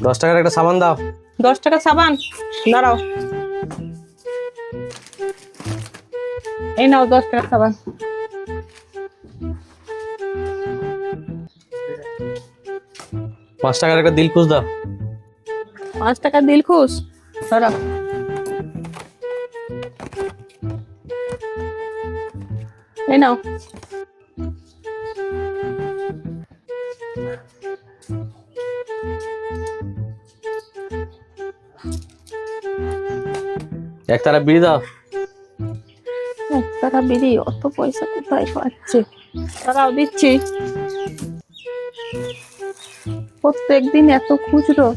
10 টাকার একটা সাবান দাও। 10 টাকা সাবান? দাঁড়াও, এই নাও 10 টাকা সাবান। পাঁচ টাকার একটা দিলখুশ দাও। 5 টাকা দিলখুশ? দাঁড়াও, এই নাও। একতারা বিড়ি দাও। 1 টাকা বিড়ি? অত পয়সা কোথায় পাচ্ছে? দাঁড়াও, দিচ্ছি। প্রত্যেকদিন এত খুচরো,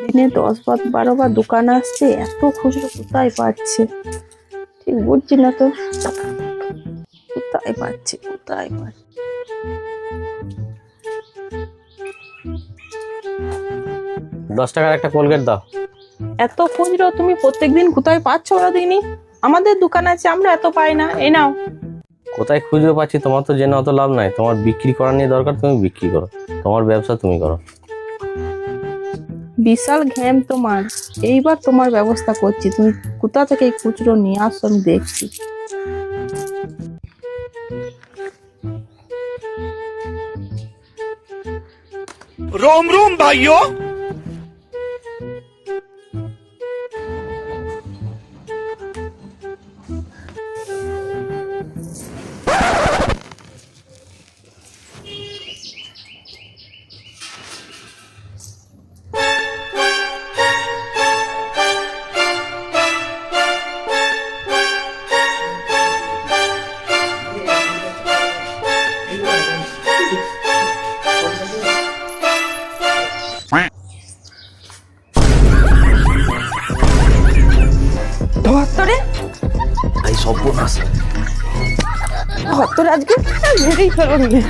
দিনে 10 বার 12 বার দোকান আসছে, এত খুচরো কোথায় পাচ্ছে? ঠিক বুঝছি না তো, কোথায় পাচ্ছে, কোথায় পাচ্ছে? 10 টাকার একটা কোলগেট দাও। এত খুচরো তুমি প্রত্যেকদিন কোথায় পাচ্ছ? ওরা দিনই আমাদের দোকান আছে, আমরা এত পাই না। এই নাও। কোথায় খুঁজে পাচ্ছি তোমার তো জেনে অত লাভ নাই। তোমার বিক্রি করার নিয়ে দরকার, তুমি বিক্রি করো, তোমার ব্যবসা তুমি করো। বিশাল ঘ্যাম তোমার, এইবার তোমার ব্যবস্থা করছি। তুমি কোথা থেকে এই খুচরো নিয়ে আসছো আমি দেখছি। रोम रोम भाइयों। ধরে এই সর্বনাশ। আজকে মেরেই ফেলো নিয়ে।